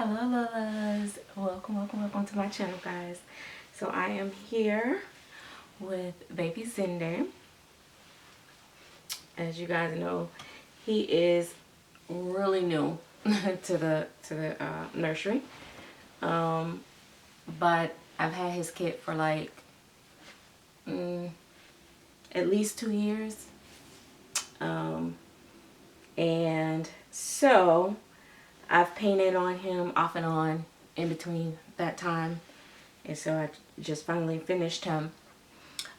Hello Lolas, welcome to my channel, guys. So I am here with baby Cinder. As you guys know, he is really new to the nursery, but I've had his kit for like at least 2 years, and so I've painted on him off and on in between that time, and so I just finally finished him.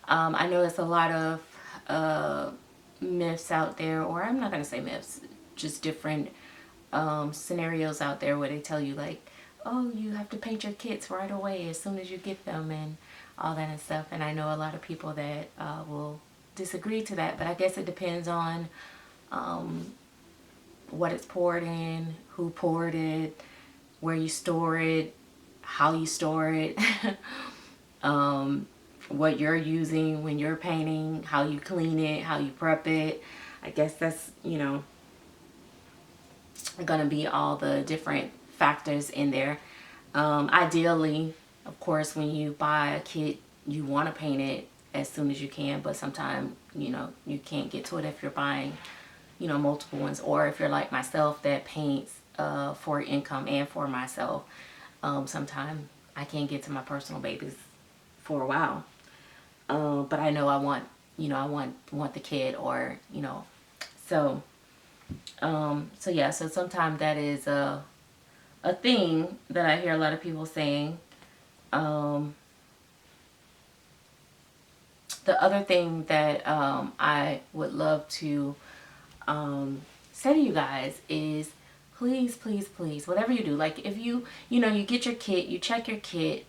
I know there's a lot of myths out there, or I'm not going to say myths, just different scenarios out there where they tell you like, oh, you have to paint your kits right away as soon as you get them and all that and stuff. And I know a lot of people that will disagree to that, but I guess it depends on what it's poured in, who poured it, where you store it, how you store it, what you're using when you're painting, how you clean it, how you prep it. I guess that's, gonna be all the different factors in there. Ideally, of course, when you buy a kit, you want to paint it as soon as you can, but sometimes, you can't get to it if you're buying, multiple ones, or if you're like myself that paints for income and for myself. Sometimes I can't get to my personal babies for a while, but I know I want, I want the kid, or so yeah, so sometimes that is a thing that I hear a lot of people saying. The other thing that I would love to say to you guys is, please, whatever you do, like if you get your kit, you check your kit,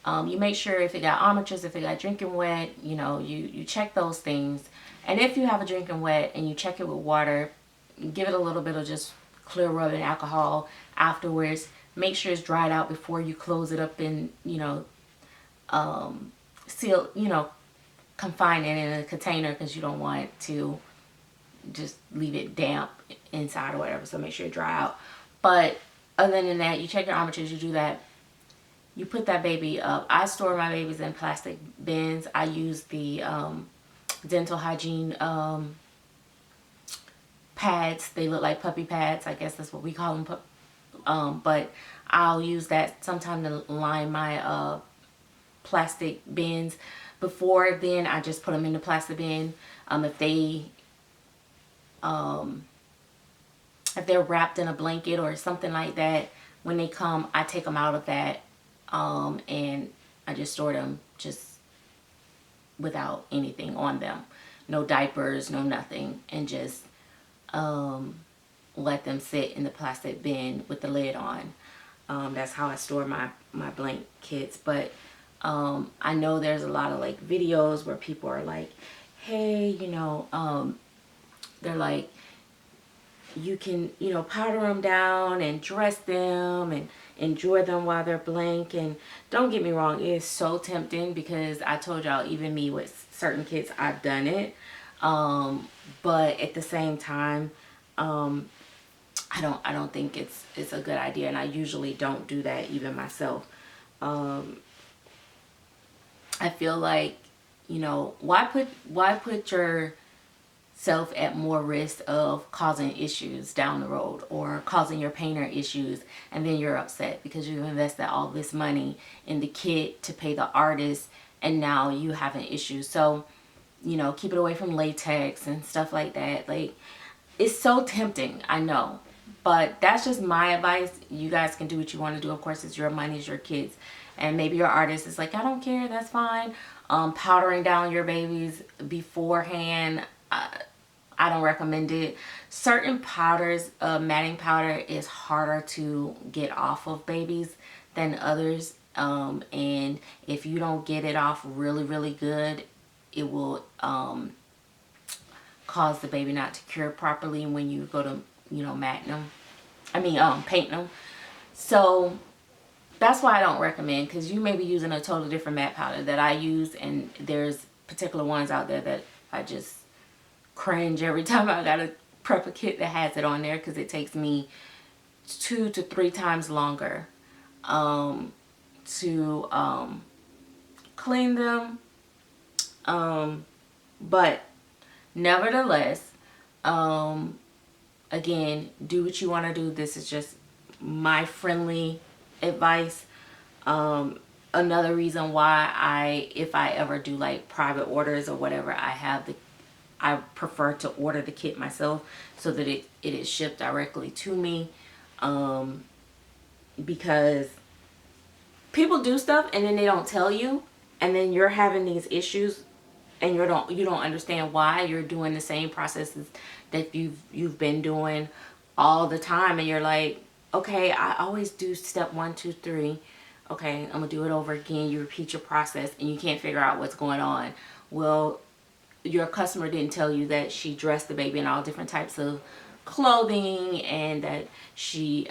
you make sure if it got armatures, if it got drinking wet, you check those things. And if you have a drinking wet and you check it with water, give it a little bit of just clear rub and alcohol afterwards. Make sure it's dried out before you close it up and seal, confine it in a container, because you don't want to just leave it damp inside or whatever. So make sure it dry out. But other than that, you check your armatures, you do that. You put that baby up. I store my babies in plastic bins. I use the dental hygiene pads. They look like puppy pads. I guess that's what we call them. But I'll use that sometime to line my plastic bins. Before then, I just put them in the plastic bin. If they're wrapped in a blanket or something like that, when they come, I take them out of that, and I just store them just without anything on them, no diapers, no nothing, and just let them sit in the plastic bin with the lid on. That's how I store my blank kits. But I know there's a lot of like videos where people are like, hey, they're like, you can, powder them down and dress them and enjoy them while they're blank. And don't get me wrong, it is so tempting, because I told y'all, even me with certain kits, I've done it. But at the same time, I don't think it's a good idea, and I usually don't do that even myself. I feel like, why put yourself at more risk of causing issues down the road, or causing your painter issues, and then you're upset because you've invested all this money in the kit to pay the artist, and now you have an issue. So, keep it away from latex and stuff like that. Like, it's so tempting, I know, but that's just my advice. You guys can do what you want to do. Of course, it's your money, it's your kids. And maybe your artist is like, I don't care, that's fine. Powdering down your babies beforehand, I don't recommend it. Certain powders, matting powder is harder to get off of babies than others. And if you don't get it off really good, it will cause the baby not to cure properly when you go to, paint them. So that's why I don't recommend, because you may be using a totally different matte powder that I use, and there's particular ones out there that I just cringe every time I gotta prep a kit that has it on there, because it takes me 2 to 3 times longer to clean them. But nevertheless, again, do what you want to do. This is just my friendly advice. Another reason why if I ever do like private orders or whatever, I prefer to order the kit myself so that it is shipped directly to me. Because people do stuff and then they don't tell you, and then you're having these issues and you don't understand why. You're doing the same processes that you've been doing all the time, and you're like, okay, I always do step 1, 2, 3. Okay, I'm gonna do it over again. You repeat your process and you can't figure out what's going on. Well, your customer didn't tell you that she dressed the baby in all different types of clothing, and that she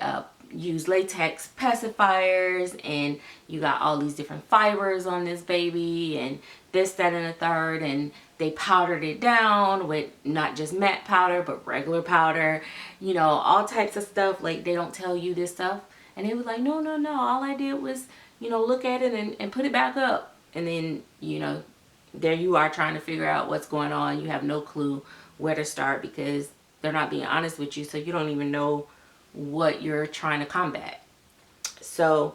used latex pacifiers, and you got all these different fibers on this baby, and this, that, and the third, and they powdered it down with not just matte powder but regular powder, you know, all types of stuff. Like, they don't tell you this stuff, and they was like, no, all I did was, you know, look at it and put it back up. And then, you know, there you are trying to figure out what's going on. You have no clue where to start because they're not being honest with you, so you don't even know what you're trying to combat. So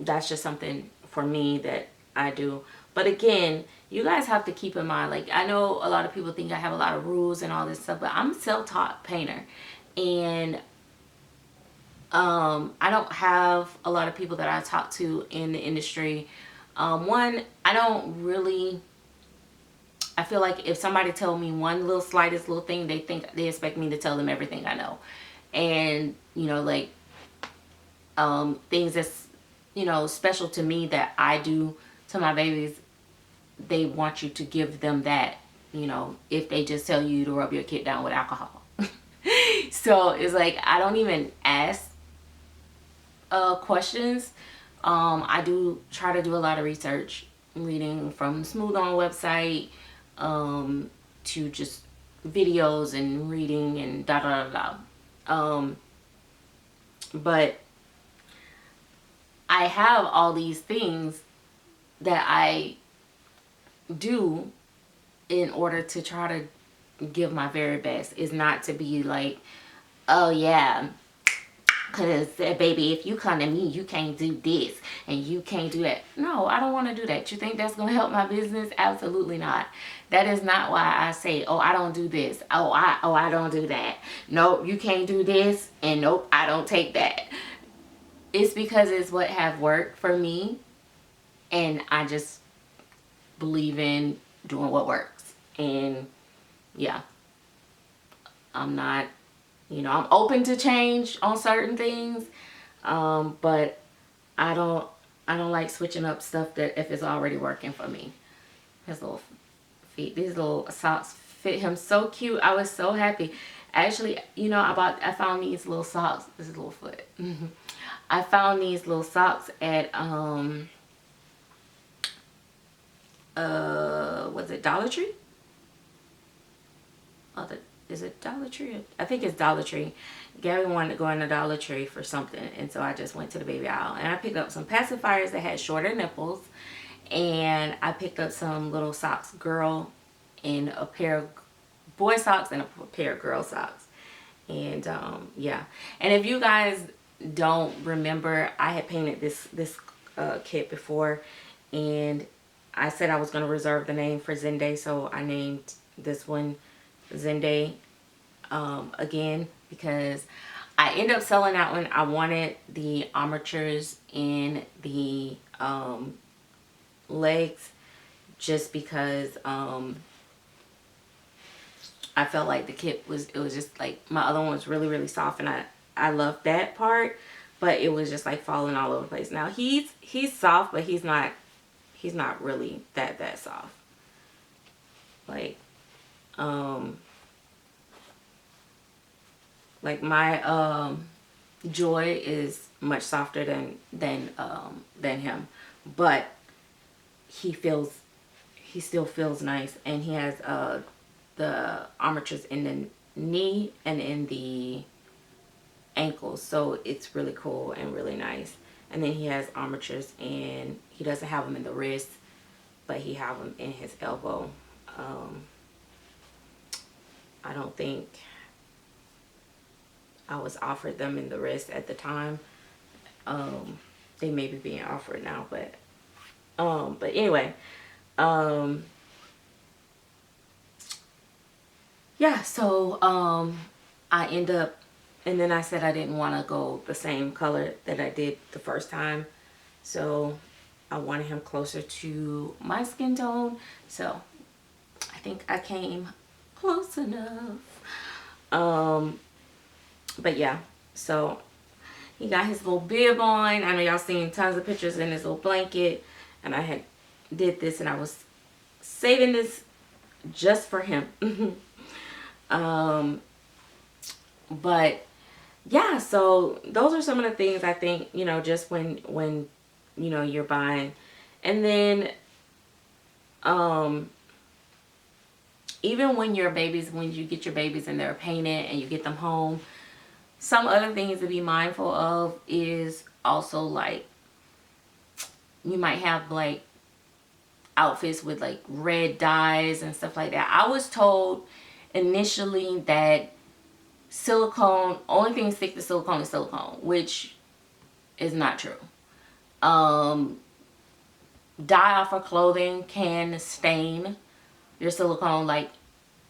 that's just something for me that I do. But again, you guys have to keep in mind, like, I know a lot of people think I have a lot of rules and all this stuff, but I'm a self-taught painter, and I don't have a lot of people that I talk to in the industry. One, I feel like if somebody told me one little slightest little thing, they expect me to tell them everything I know. And, you know, like, things that's, you know, special to me that I do to my babies, they want you to give them that, you know, if they just tell you to rub your kid down with alcohol. So it's like, I don't even ask questions. I do try to do a lot of research, reading from Smooth On website, to just videos and reading and da da da da. But I have all these things that I do in order to try to give my very best. Is not to be like, oh yeah, because baby, if you come to me, you can't do this and you can't do that. No, I don't want to do that. You think that's going to help my business? Absolutely not. That is not why I say, oh, I don't do this. Oh, I don't do that. Nope, you can't do this. And nope, I don't take that. It's because it's what have worked for me. And I just believe in doing what works. And yeah, I'm not, you know, I'm open to change on certain things, but I don't like switching up stuff that if it's already working for me. His little feet, these little socks fit him so cute. I was so happy. Actually, you know, I found these little socks. This is little foot. I found these little socks at was it Dollar Tree? Is it Dollar Tree? I think it's Dollar Tree. Gabby wanted to go in the Dollar Tree for something, and so I just went to the baby aisle and I picked up some pacifiers that had shorter nipples, and I picked up some little socks, girl, and a pair of boy socks and a pair of girl socks. And yeah, and if you guys don't remember, I had painted this kit before, and I said I was going to reserve the name for Zenday, so I named this one Zenday again, because I ended up selling that one. I wanted the armatures in the legs just because I felt like the kit was just like, my other one was really soft, and I loved that part, but it was just like falling all over the place. Now he's soft, but he's not really that soft. Like my Joy is much softer than him, but he still feels nice, and he has the armatures in the knee and in the ankles. So it's really cool and really nice. And then he has armatures, and he doesn't have them in the wrist, but he have them in his elbow. I don't think I was offered them in the wrist at the time. They may be being offered now, but anyway, yeah, so I end up, and then I said I didn't want to go the same color that I did the first time, so I wanted him closer to my skin tone. So I think I came close enough. But yeah, so he got his little bib on. I know y'all seen tons of pictures in his little blanket, and I had did this, and I was saving this just for him. But yeah, so those are some of the things I think, you know, just when you know, you're buying. And then even when you get your babies and they're painted and you get them home, some other things to be mindful of is also, like, you might have like outfits with like red dyes and stuff like that. I was told initially that silicone, only thing stick to silicone is silicone, which is not true. Dye off of clothing can stain your silicone like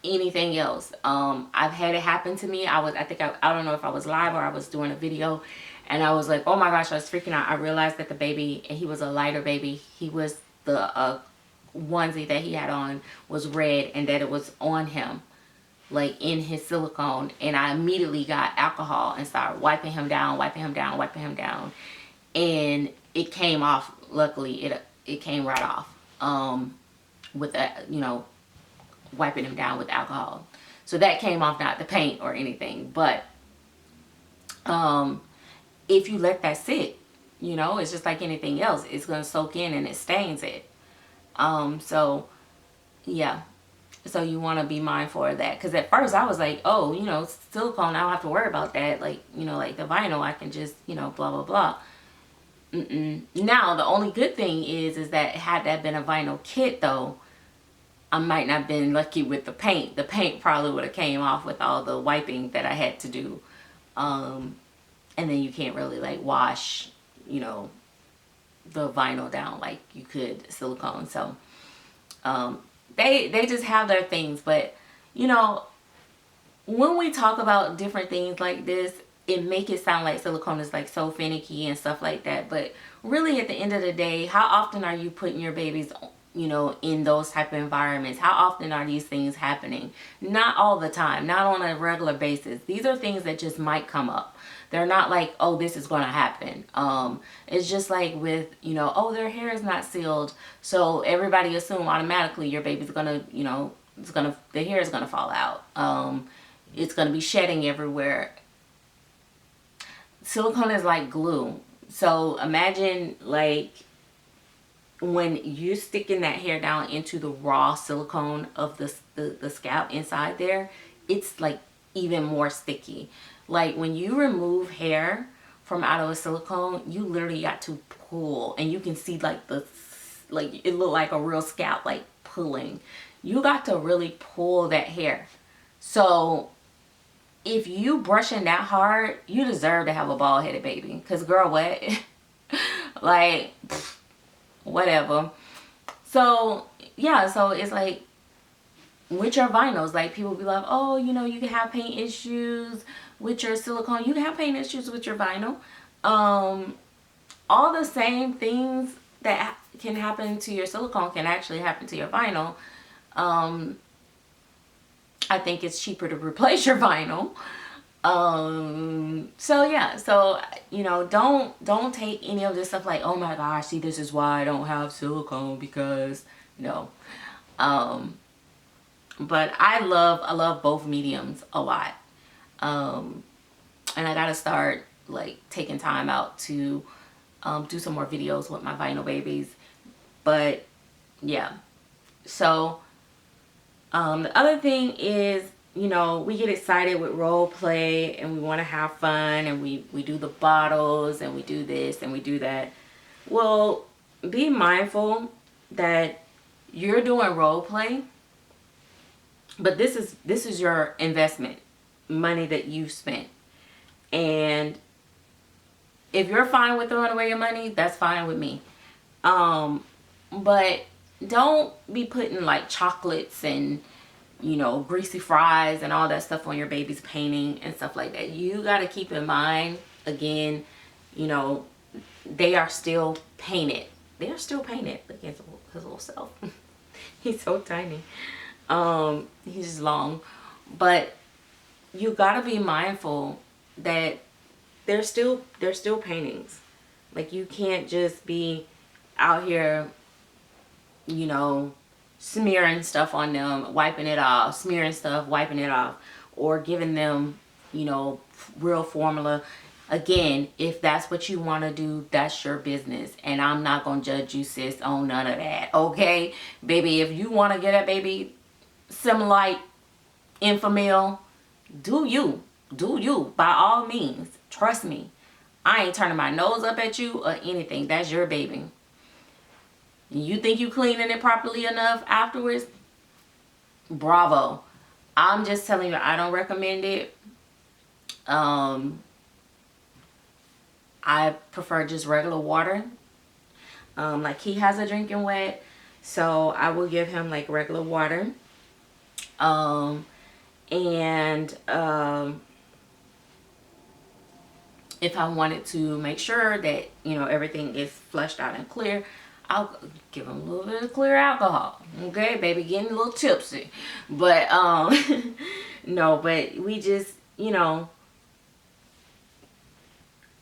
anything else. I've had it happen to me. I don't know if I was live or I was doing a video, and I was like, oh my gosh, I was freaking out. I realized that the baby, and he was a lighter baby, he was the onesie that he had on was red, and that it was on him, like in his silicone. And I immediately got alcohol and started wiping him down, and it came off. Luckily it came right off with that, you know, wiping him down with alcohol. So that came off, not the paint or anything. But if you let that sit, you know, it's just like anything else, it's gonna soak in and it stains it. So yeah, so you want to be mindful of that, because at first I was like, oh, you know, silicone, I don't have to worry about that, like, you know, like the vinyl, I can just, you know, blah blah blah. Now the only good thing is that had that been a vinyl kit though, I might not have been lucky with the paint. The paint probably would have came off with all the wiping that I had to do. And then you can't really like wash, you know, the vinyl down like you could silicone. So they just have their things. But you know, when we talk about different things like this, it make it sound like silicone is like so finicky and stuff like that. But really, at the end of the day, how often are you putting your babies, you know, in those type of environments? How often are these things happening? Not all the time, not on a regular basis. These are things that just might come up. They're not like, oh, this is going to happen. It's just like with, you know, oh, their hair is not sealed, so everybody assume automatically your baby's gonna, you know, the hair is gonna fall out. It's gonna be shedding everywhere. Silicone is like glue. So imagine like when you're sticking that hair down into the raw silicone of the scalp inside there, it's like even more sticky. Like when you remove hair from out of a silicone, you literally got to pull, and you can see like it looked like a real scalp like pulling. You got to really pull that hair. So if you brushing that hard, you deserve to have a bald-headed baby. Because girl, what? Like, whatever. So, yeah, so it's like, with your vinyls, like, people be like, oh, you know, you can have paint issues with your silicone. You can have paint issues with your vinyl. All the same things that can happen to your silicone can actually happen to your vinyl. I think it's cheaper to replace your vinyl. So yeah, so you know, don't take any of this stuff like, oh my gosh, see, this is why I don't have silicone, because, you know, but I love both mediums a lot. And I gotta start like taking time out to do some more videos with my vinyl babies. But yeah, so the other thing is, you know, we get excited with role play and we want to have fun, and we do the bottles and we do this and we do that. Well, be mindful that you're doing role play, but this is your investment, money that you've spent. And if you're fine with throwing away your money, that's fine with me. But don't be putting like chocolates and, you know, greasy fries and all that stuff on your baby's painting and stuff like that. You got to keep in mind, again, you know, they are still painted. They are still painted. Look at his little self. He's so tiny. He's long. But you got to be mindful that they're still paintings. Like, you can't just be out here, you know, smearing stuff on them, wiping it off, smearing stuff, wiping it off, or giving them, you know, real formula. Again, if that's what you want to do, that's your business, and I'm not gonna judge you, sis, on none of that. Okay, baby, if you want to get that baby Similite Infamil, do you by all means. Trust me, I ain't turning my nose up at you or anything. That's your baby. You think you cleaning it properly enough afterwards? Bravo. I'm just telling you, I don't recommend it. I prefer just regular water. Like, he has a drinking wet, so I will give him like regular water. If I wanted to make sure that, you know, everything is flushed out and clear, I'll give him a little bit of clear alcohol. Okay, baby, getting a little tipsy. But no, but we just, you know,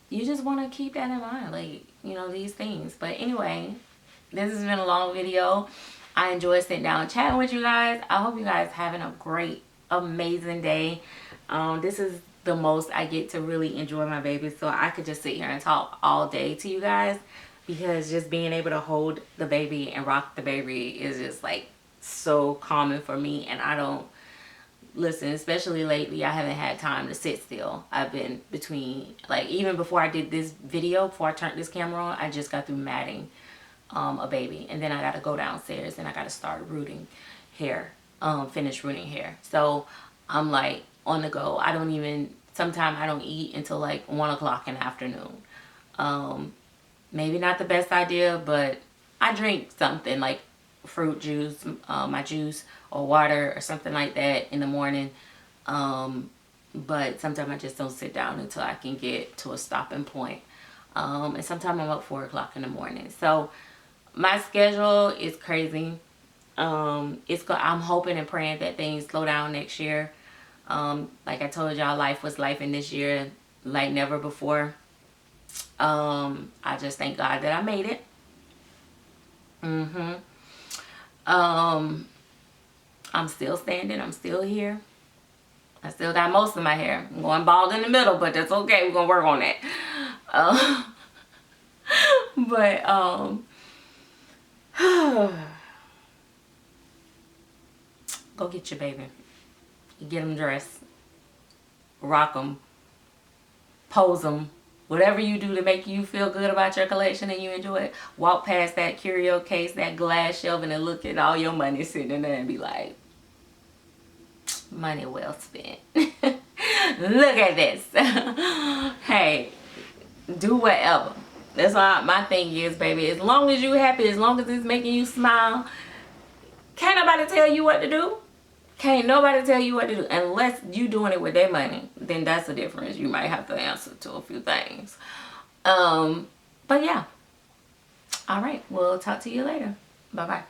you just want to keep that in mind, like, you know, these things. But anyway, this has been a long video. I enjoyed sitting down and chatting with you guys. I hope you guys having a great, amazing day. This is the most I get to really enjoy my baby, so I could just sit here and talk all day to you guys, because just being able to hold the baby and rock the baby is just like so common for me. And I don't, listen, especially lately, I haven't had time to sit still. I've been between, like, even before I did this video, before I turned this camera on, I just got through matting a baby, and then I got to go downstairs and I got to start rooting hair, finish rooting hair. So I'm like on the go. I don't even, sometimes I don't eat until like 1 o'clock in the afternoon. Maybe not the best idea, but I drink something like fruit juice, my juice, or water or something like that in the morning. But sometimes I just don't sit down until I can get to a stopping point. And sometimes I'm up 4 o'clock in the morning. So my schedule is crazy. I'm hoping and praying that things slow down next year. Like I told y'all, life was life in this year like never before. I just thank God that I made it. I'm still standing. I'm still here. I still got most of my hair. I'm going bald in the middle, but that's okay. We're gonna work on that. Go get your baby. Get them dressed. Rock them. Pose them. Whatever you do to make you feel good about your collection and you enjoy it. Walk past that curio case, that glass shelf, and then look at all your money sitting in there and be like, money well spent. Look at this. Hey, do whatever. That's all my thing is, baby. As long as you happy, as long as it's making you smile, can't nobody tell you what to do. Can't nobody tell you what to do. Unless you doing it with their money, then that's the difference. You might have to answer to a few things. But yeah. All right. We'll talk to you later. Bye-bye.